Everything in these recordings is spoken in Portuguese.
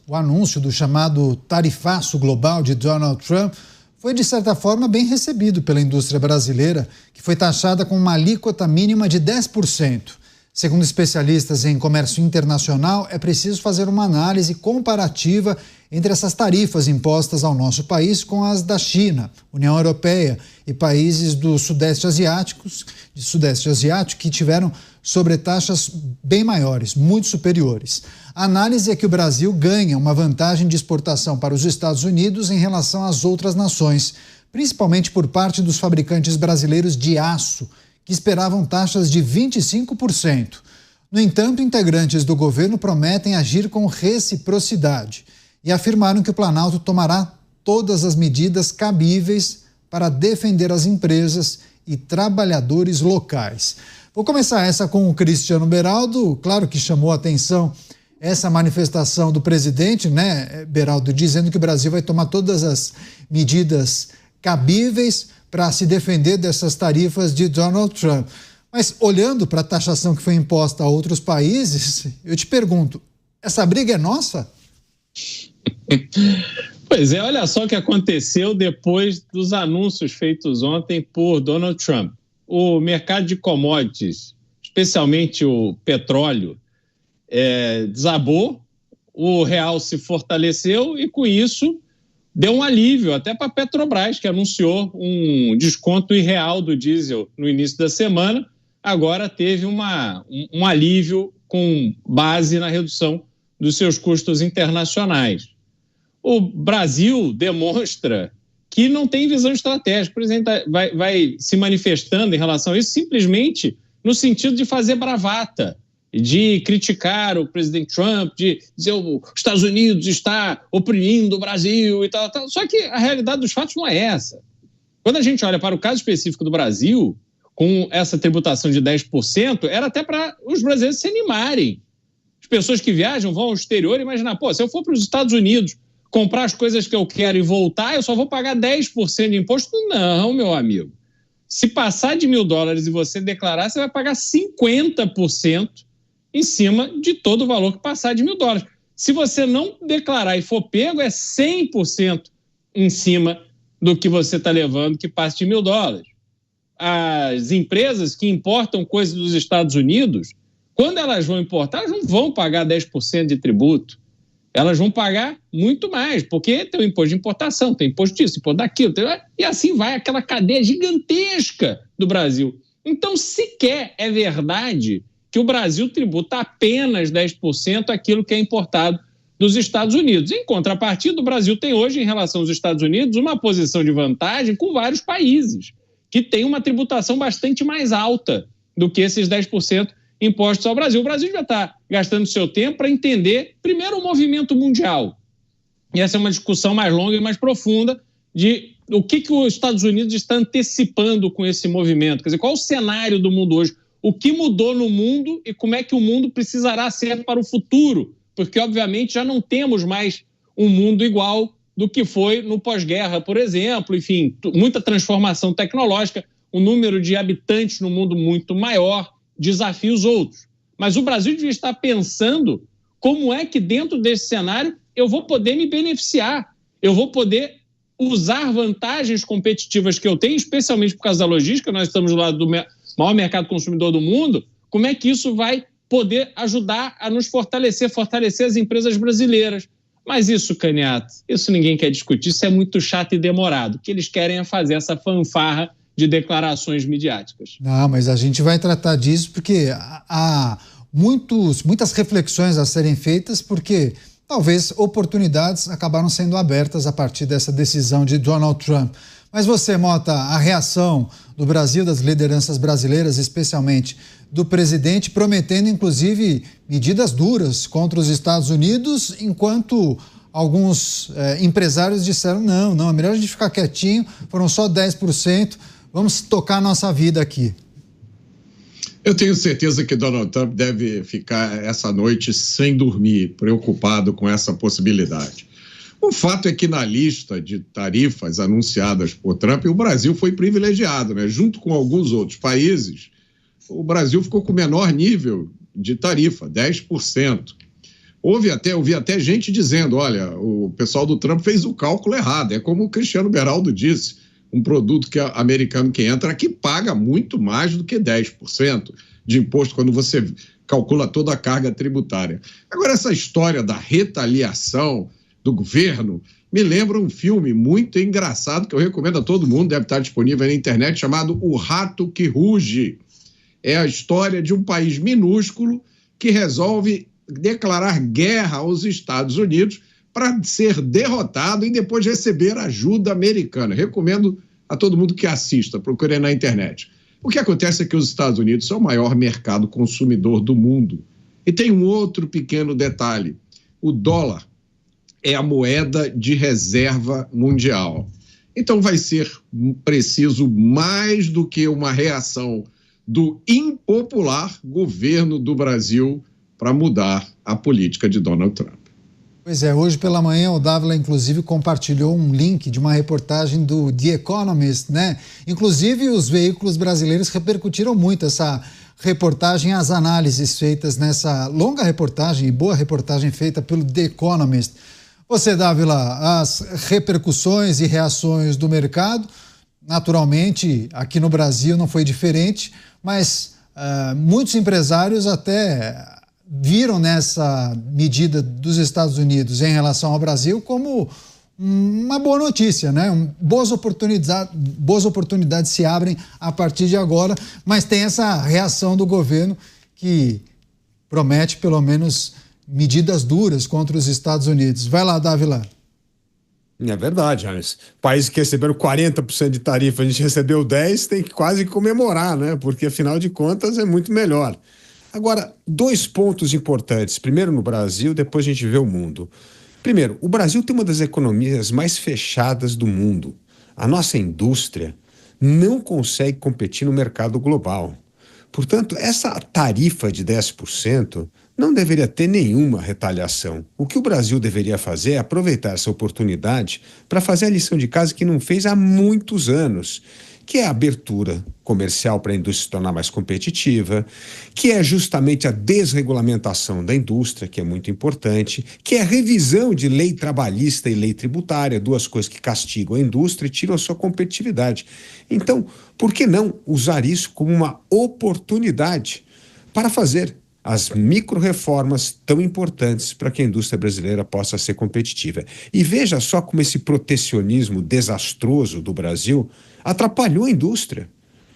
o anúncio do chamado tarifaço global de Donald Trump foi, de certa forma, bem recebido pela indústria brasileira, que foi taxada com uma alíquota mínima de 10%. Segundo especialistas em comércio internacional, é preciso fazer uma análise comparativa entre essas tarifas impostas ao nosso país com as da China, União Europeia e países do Sudeste Asiático que tiveram sobretaxas bem maiores, muito superiores. A análise é que o Brasil ganha uma vantagem de exportação para os Estados Unidos em relação às outras nações, principalmente por parte dos fabricantes brasileiros de aço, que esperavam taxas de 25%. No entanto, integrantes do governo prometem agir com reciprocidade e afirmaram que o Planalto tomará todas as medidas cabíveis para defender as empresas e trabalhadores locais. Vou começar essa com o Cristiano Beraldo. Claro que chamou a atenção essa manifestação do presidente, né, Beraldo, dizendo que o Brasil vai tomar todas as medidas cabíveis para se defender dessas tarifas de Donald Trump. Mas olhando para a taxação que foi imposta a outros países, eu te pergunto, essa briga é nossa? Pois é, olha só o que aconteceu depois dos anúncios feitos ontem por Donald Trump. O mercado de commodities, especialmente o petróleo, desabou, o real se fortaleceu e, com isso, deu um alívio até para a Petrobras, que anunciou um desconto irreal do diesel no início da semana. Agora teve um alívio com base na redução dos seus custos internacionais. O Brasil demonstra que não tem visão estratégica. O presidente vai se manifestando em relação a isso simplesmente no sentido de fazer bravata, de criticar o presidente Trump, de dizer que os Estados Unidos está oprimindo o Brasil e tal. Só que a realidade dos fatos não é essa. Quando a gente olha para o caso específico do Brasil, com essa tributação de 10%, era até para os brasileiros se animarem. As pessoas que viajam vão ao exterior e imaginar, se eu for para os Estados Unidos comprar as coisas que eu quero e voltar, eu só vou pagar 10% de imposto? Não, meu amigo. Se passar de $1.000 e você declarar, você vai pagar 50% em cima de todo o valor que passar de $1.000. Se você não declarar e for pego, é 100% em cima do que você está levando que passe de $1.000. As empresas que importam coisas dos Estados Unidos, quando elas vão importar, elas não vão pagar 10% de tributo. Elas vão pagar muito mais, porque tem o imposto de importação, tem imposto disso, imposto daquilo, e assim vai aquela cadeia gigantesca do Brasil. Então, sequer é verdade que o Brasil tributa apenas 10% aquilo que é importado dos Estados Unidos. Em contrapartida, o Brasil tem hoje, em relação aos Estados Unidos, uma posição de vantagem com vários países, que tem uma tributação bastante mais alta do que esses 10% impostos ao Brasil. O Brasil já está gastando seu tempo para entender, primeiro, o movimento mundial. E essa é uma discussão mais longa e mais profunda de o que os Estados Unidos está antecipando com esse movimento. Quer dizer, qual o cenário do mundo hoje? O que mudou no mundo e como é que o mundo precisará ser para o futuro? Porque, obviamente, já não temos mais um mundo igual do que foi no pós-guerra, por exemplo. Enfim, muita transformação tecnológica, o número de habitantes no mundo muito maior, desafios outros. Mas o Brasil devia estar pensando como é que dentro desse cenário eu vou poder me beneficiar, eu vou poder usar vantagens competitivas que eu tenho, especialmente por causa da logística, nós estamos do lado do maior mercado consumidor do mundo, como é que isso vai poder ajudar a nos fortalecer as empresas brasileiras. Mas isso, Caniato, isso ninguém quer discutir, isso é muito chato e demorado. O que eles querem é fazer essa fanfarra de declarações midiáticas. Não, mas a gente vai tratar disso porque há muitas reflexões a serem feitas, porque talvez oportunidades acabaram sendo abertas a partir dessa decisão de Donald Trump. Mas você, Mota, a reação do Brasil, das lideranças brasileiras, especialmente do presidente, prometendo inclusive medidas duras contra os Estados Unidos, enquanto alguns empresários disseram não, é melhor a gente ficar quietinho, foram só 10%, vamos tocar a nossa vida aqui. Eu tenho certeza que Donald Trump deve ficar essa noite sem dormir, preocupado com essa possibilidade. O fato é que na lista de tarifas anunciadas por Trump, o Brasil foi privilegiado, né? Junto com alguns outros países, o Brasil ficou com o menor nível de tarifa, 10%. Eu vi até gente dizendo, olha, o pessoal do Trump fez o cálculo errado. É como o Cristiano Beraldo disse, um produto americano que entra aqui paga muito mais do que 10% de imposto quando você calcula toda a carga tributária. Agora, essa história da retaliação do governo me lembra um filme muito engraçado que eu recomendo a todo mundo, deve estar disponível na internet, chamado O Rato que Ruge. É a história de um país minúsculo que resolve declarar guerra aos Estados Unidos para ser derrotado e depois receber ajuda americana. Recomendo a todo mundo que assista, procure na internet. O que acontece é que os Estados Unidos são o maior mercado consumidor do mundo. E tem um outro pequeno detalhe. O dólar é a moeda de reserva mundial. Então vai ser preciso mais do que uma reação do impopular governo do Brasil para mudar a política de Donald Trump. Pois é, hoje pela manhã o Dávila inclusive compartilhou um link de uma reportagem do The Economist, né? Inclusive os veículos brasileiros repercutiram muito essa reportagem, as análises feitas nessa longa reportagem e boa reportagem feita pelo The Economist. Você, Dávila, as repercussões e reações do mercado, naturalmente aqui no Brasil não foi diferente, mas muitos empresários até viram nessa medida dos Estados Unidos em relação ao Brasil como uma boa notícia, né? Boas oportunidades se abrem a partir de agora, mas tem essa reação do governo que promete pelo menos medidas duras contra os Estados Unidos. Vai lá, Dávila. É verdade, James. Países que receberam 40% de tarifa, a gente recebeu 10%, tem que quase comemorar, né? Porque afinal de contas é muito melhor. Agora, 2 pontos importantes. Primeiro no Brasil, depois a gente vê o mundo. Primeiro, o Brasil tem uma das economias mais fechadas do mundo. A nossa indústria não consegue competir no mercado global. Portanto, essa tarifa de 10% não deveria ter nenhuma retaliação. O que o Brasil deveria fazer é aproveitar essa oportunidade para fazer a lição de casa que não fez há muitos anos, que é a abertura comercial para a indústria se tornar mais competitiva, que é justamente a desregulamentação da indústria, que é muito importante, que é a revisão de lei trabalhista e lei tributária, 2 coisas que castigam a indústria e tiram a sua competitividade. Então, por que não usar isso como uma oportunidade para fazer as micro-reformas tão importantes para que a indústria brasileira possa ser competitiva? E veja só como esse protecionismo desastroso do Brasil atrapalhou a indústria,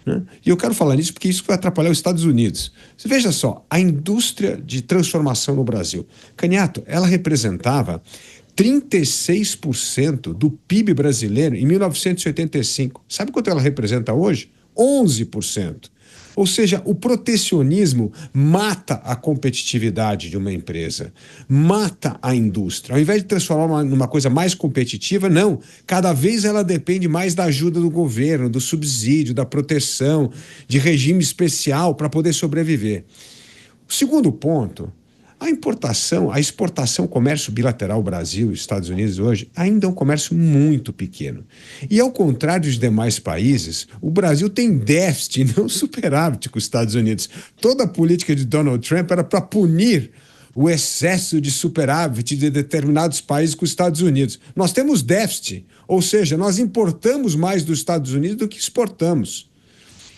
né? E eu quero falar nisso porque isso vai atrapalhar os Estados Unidos. Você veja só, a indústria de transformação no Brasil, Caniato, ela representava 36% do PIB brasileiro em 1985. Sabe quanto ela representa hoje? 11%. Ou seja, o protecionismo mata a competitividade de uma empresa, mata a indústria. Ao invés de transformar numa coisa mais competitiva, não. Cada vez ela depende mais da ajuda do governo, do subsídio, da proteção, de regime especial para poder sobreviver. O segundo ponto, a exportação, o comércio bilateral Brasil e Estados Unidos hoje ainda é um comércio muito pequeno. E ao contrário dos demais países, o Brasil tem déficit, não superávit com os Estados Unidos. Toda a política de Donald Trump era para punir o excesso de superávit de determinados países com os Estados Unidos. Nós temos déficit, ou seja, nós importamos mais dos Estados Unidos do que exportamos.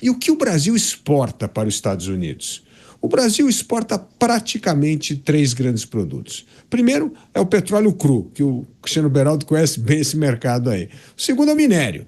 E o que o Brasil exporta para os Estados Unidos? O Brasil exporta praticamente 3 grandes produtos. Primeiro é o petróleo cru, que o Cristiano Beraldo conhece bem esse mercado aí. O segundo é o minério.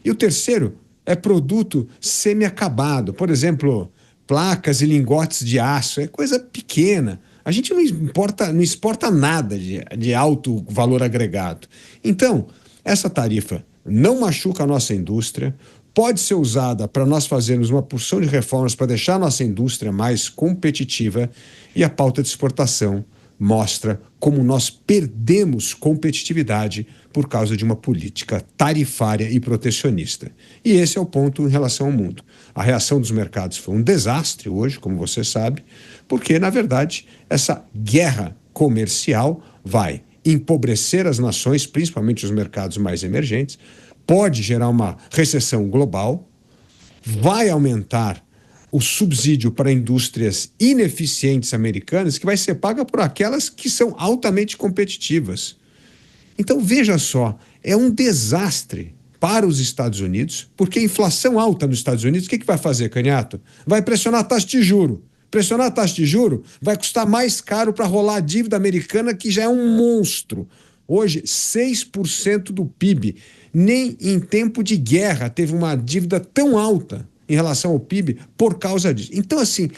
E o terceiro é produto semi-acabado. Por exemplo, placas e lingotes de aço. É coisa pequena. A gente não exporta nada de alto valor agregado. Então, essa tarifa não machuca a nossa indústria, pode ser usada para nós fazermos uma porção de reformas para deixar a nossa indústria mais competitiva, e a pauta de exportação mostra como nós perdemos competitividade por causa de uma política tarifária e protecionista. E esse é o ponto em relação ao mundo. A reação dos mercados foi um desastre hoje, como você sabe, porque, na verdade, essa guerra comercial vai empobrecer as nações, principalmente os mercados mais emergentes, pode gerar uma recessão global, vai aumentar o subsídio para indústrias ineficientes americanas, que vai ser paga por aquelas que são altamente competitivas. Então, veja só, é um desastre para os Estados Unidos, porque a inflação alta nos Estados Unidos, o que vai fazer, Canhato? Vai pressionar a taxa de juro. Pressionar a taxa de juro vai custar mais caro para rolar a dívida americana, que já é um monstro. Hoje, 6% do PIB. Nem em tempo de guerra teve uma dívida tão alta em relação ao PIB por causa disso. Então, assim,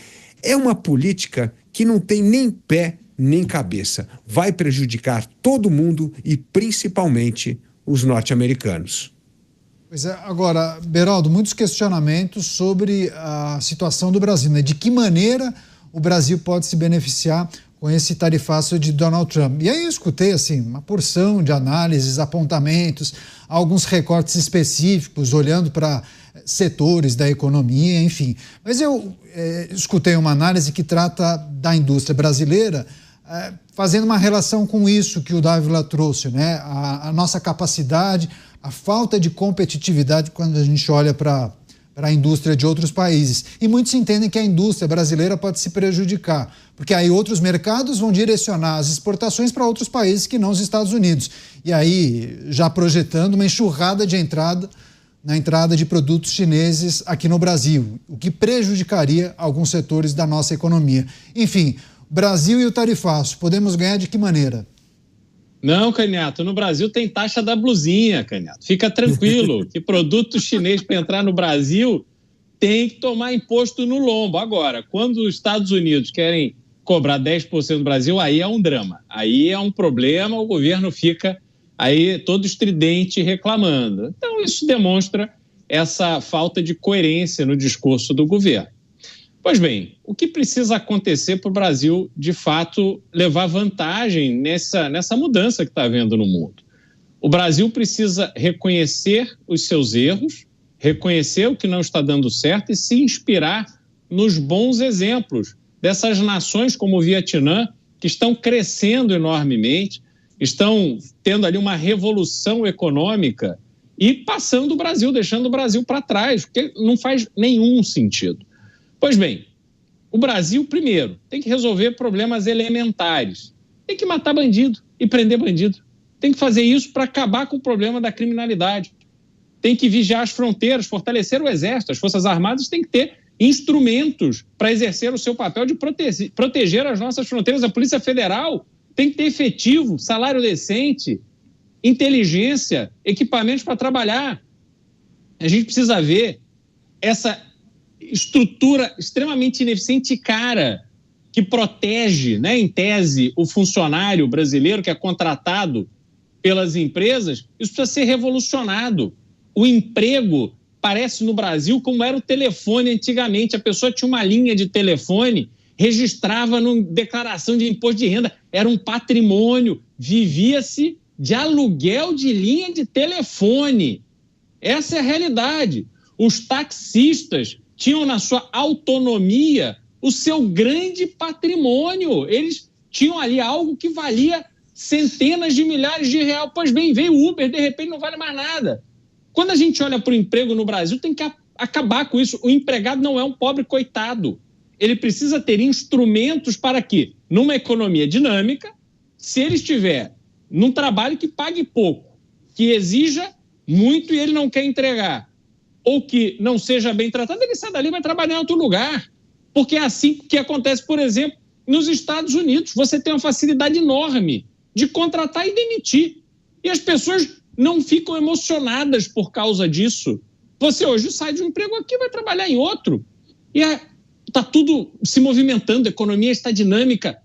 é uma política que não tem nem pé nem cabeça. Vai prejudicar todo mundo e principalmente os norte-americanos. Pois é, agora, Beraldo, muitos questionamentos sobre a situação do Brasil, né? De que maneira o Brasil pode se beneficiar com esse tarifaço de Donald Trump. E aí eu escutei, assim, uma porção de análises, apontamentos, alguns recortes específicos, olhando para setores da economia, enfim. Mas eu escutei uma análise que trata da indústria brasileira, fazendo uma relação com isso que o Dávila trouxe, né? A nossa capacidade, a falta de competitividade quando a gente olha para a indústria de outros países. E muitos entendem que a indústria brasileira pode se prejudicar, porque aí outros mercados vão direcionar as exportações para outros países que não os Estados Unidos. E aí já projetando uma enxurrada de entrada de produtos chineses aqui no Brasil, o que prejudicaria alguns setores da nossa economia. Enfim, Brasil e o tarifaço, podemos ganhar de que maneira? Não, Canhato, no Brasil tem taxa da blusinha, Canhato. Fica tranquilo, que produto chinês para entrar no Brasil tem que tomar imposto no lombo. Agora, quando os Estados Unidos querem cobrar 10% do Brasil, aí é um drama. Aí é um problema, o governo fica aí todo estridente reclamando. Então, isso demonstra essa falta de coerência no discurso do governo. Pois bem, o que precisa acontecer para o Brasil, de fato, levar vantagem nessa mudança que está havendo no mundo? O Brasil precisa reconhecer os seus erros, reconhecer o que não está dando certo e se inspirar nos bons exemplos dessas nações como o Vietnã, que estão crescendo enormemente, estão tendo ali uma revolução econômica e passando o Brasil, deixando o Brasil para trás, porque não faz nenhum sentido. Pois bem, o Brasil, primeiro, tem que resolver problemas elementares. Tem que matar bandido e prender bandido. Tem que fazer isso para acabar com o problema da criminalidade. Tem que vigiar as fronteiras, fortalecer o Exército. As Forças Armadas têm que ter instrumentos para exercer o seu papel de proteger as nossas fronteiras. A Polícia Federal tem que ter efetivo, salário decente, inteligência, equipamentos para trabalhar. A gente precisa ver essa estrutura extremamente ineficiente e cara que protege, né, em tese, o funcionário brasileiro que é contratado pelas empresas. Isso precisa ser revolucionado. O emprego parece no Brasil como era o telefone antigamente. A pessoa tinha uma linha de telefone, registrava na declaração de imposto de renda, era um patrimônio, vivia-se de aluguel de linha de telefone. Essa é a realidade. Os taxistas tinham na sua autonomia o seu grande patrimônio. Eles tinham ali algo que valia centenas de milhares de reais. Pois bem, veio o Uber, de repente não vale mais nada. Quando a gente olha para o emprego no Brasil, tem que acabar com isso. O empregado não é um pobre coitado. Ele precisa ter instrumentos para que, numa economia dinâmica, se ele estiver num trabalho que pague pouco, que exija muito e ele não quer entregar, ou que não seja bem tratado, ele sai dali e vai trabalhar em outro lugar. Porque é assim que acontece, por exemplo, nos Estados Unidos. Você tem uma facilidade enorme de contratar e demitir. E as pessoas não ficam emocionadas por causa disso. Você hoje sai de um emprego aqui e vai trabalhar em outro. E está tudo se movimentando, a economia está dinâmica.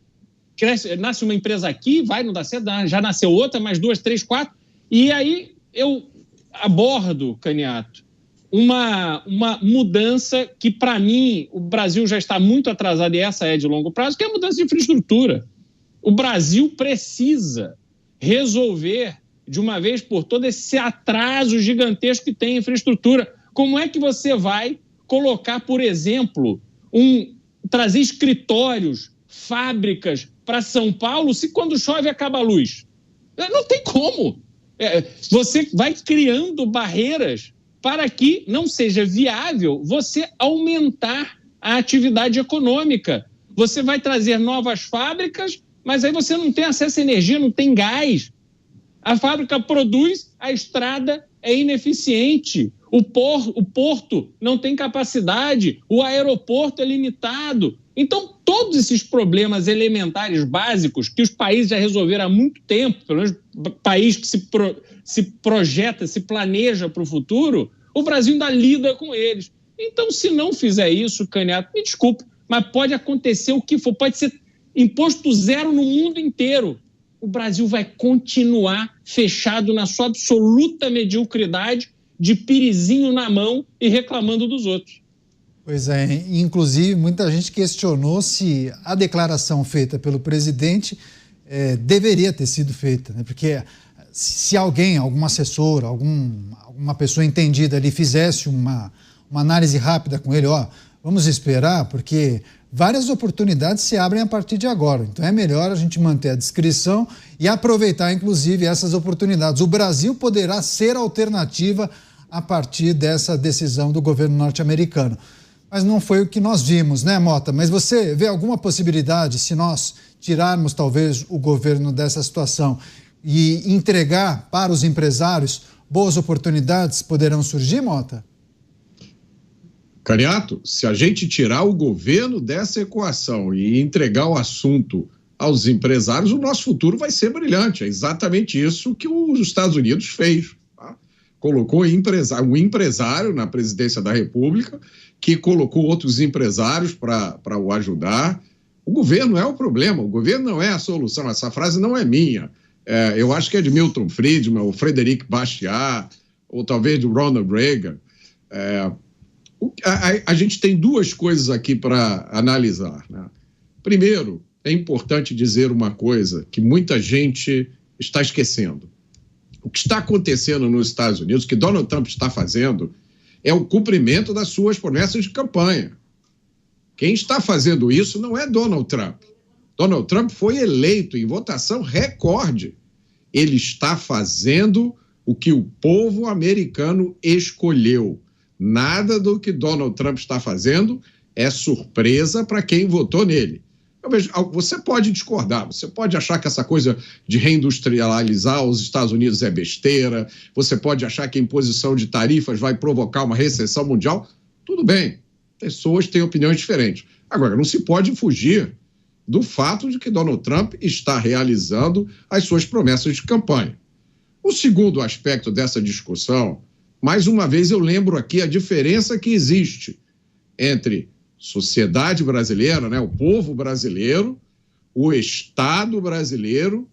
Nasce uma empresa aqui, não dá certo, já nasceu outra, mais 2, 3, 4. E aí eu abordo, Canhato, uma mudança que, para mim, o Brasil já está muito atrasado, e essa é de longo prazo, que é a mudança de infraestrutura. O Brasil precisa resolver, de uma vez por todas, esse atraso gigantesco que tem em infraestrutura. Como é que você vai colocar, por exemplo, trazer escritórios, fábricas para São Paulo, se quando chove acaba a luz? Não tem como. Você vai criando barreiras para que não seja viável você aumentar a atividade econômica. Você vai trazer novas fábricas, mas aí você não tem acesso à energia, não tem gás. A fábrica produz, a estrada é ineficiente, o porto não tem capacidade, o aeroporto é limitado. Então, todos esses problemas elementares básicos que os países já resolveram há muito tempo, pelo menos país que se projeta, se planeja para o futuro, o Brasil ainda lida com eles. Então, se não fizer isso, Candiato, me desculpe, mas pode acontecer o que for, pode ser imposto zero no mundo inteiro. O Brasil vai continuar fechado na sua absoluta mediocridade, de pirizinho na mão e reclamando dos outros. Pois é, inclusive muita gente questionou se a declaração feita pelo presidente deveria ter sido feita, né? Porque se alguém, algum assessor, alguma pessoa entendida ali fizesse uma análise rápida com ele, vamos esperar, porque várias oportunidades se abrem a partir de agora. Então é melhor a gente manter a discrição e aproveitar, inclusive, essas oportunidades. O Brasil poderá ser alternativa a partir dessa decisão do governo norte-americano. Mas não foi o que nós vimos, né, Mota? Mas você vê alguma possibilidade, se nós tirarmos talvez o governo dessa situação e entregar para os empresários, boas oportunidades poderão surgir, Mota? Candiato, se a gente tirar o governo dessa equação e entregar o assunto aos empresários, o nosso futuro vai ser brilhante. É exatamente isso que os Estados Unidos fez. Tá? Colocou um empresário na presidência da República, que colocou outros empresários para o ajudar. O governo é o problema, o governo não é a solução. Essa frase não é minha. Eu acho que é de Milton Friedman, ou Frederic Bastiat, ou talvez do Ronald Reagan. A gente tem duas coisas aqui para analisar, né? Primeiro, é importante dizer uma coisa que muita gente está esquecendo. O que está acontecendo nos Estados Unidos, o que Donald Trump está fazendo, é o cumprimento das suas promessas de campanha. Quem está fazendo isso não é Donald Trump. Donald Trump foi eleito em votação recorde. Ele está fazendo o que o povo americano escolheu. Nada do que Donald Trump está fazendo é surpresa para quem votou nele. Você pode discordar, você pode achar que essa coisa de reindustrializar os Estados Unidos é besteira, você pode achar que a imposição de tarifas vai provocar uma recessão mundial. Tudo bem, pessoas têm opiniões diferentes. Agora, não se pode fugir do fato de que Donald Trump está realizando as suas promessas de campanha. O segundo aspecto dessa discussão, mais uma vez eu lembro aqui a diferença que existe entre sociedade brasileira, né, o povo brasileiro, o Estado brasileiro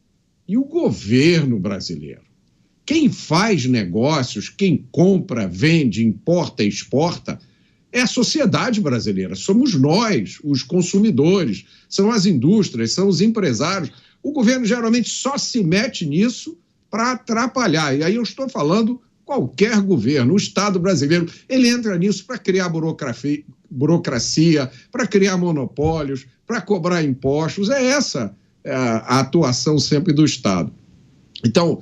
e o governo brasileiro. Quem faz negócios, quem compra, vende, importa e exporta é a sociedade brasileira. Somos nós, os consumidores, são as indústrias, são os empresários. O governo geralmente só se mete nisso para atrapalhar. E aí eu estou falando qualquer governo, o Estado brasileiro, ele entra nisso para criar burocracia, para criar monopólios, para cobrar impostos. É essa a atuação sempre do Estado. Então,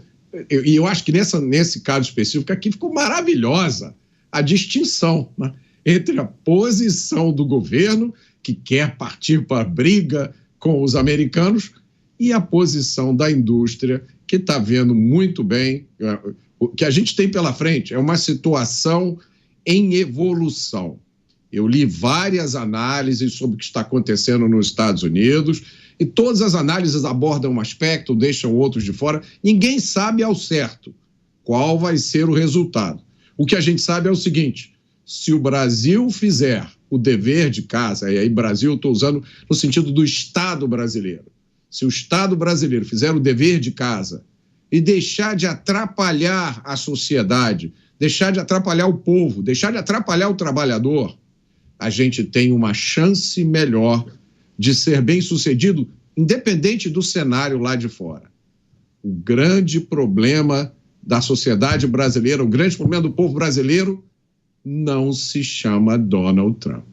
eu acho que nesse caso específico aqui ficou maravilhosa a distinção, né, entre a posição do governo, que quer partir para a briga com os americanos, e a posição da indústria, que está vendo muito bem. O que a gente tem pela frente é uma situação em evolução. Eu li várias análises sobre o que está acontecendo nos Estados Unidos e todas as análises abordam um aspecto, deixam outros de fora. Ninguém sabe ao certo qual vai ser o resultado. O que a gente sabe é o seguinte: se o Brasil fizer o dever de casa, e aí Brasil estou usando no sentido do Estado brasileiro, se o Estado brasileiro fizer o dever de casa e deixar de atrapalhar a sociedade, deixar de atrapalhar o povo, deixar de atrapalhar o trabalhador, a gente tem uma chance melhor de ser bem-sucedido, independente do cenário lá de fora. O grande problema da sociedade brasileira, o grande problema do povo brasileiro não se chama Donald Trump.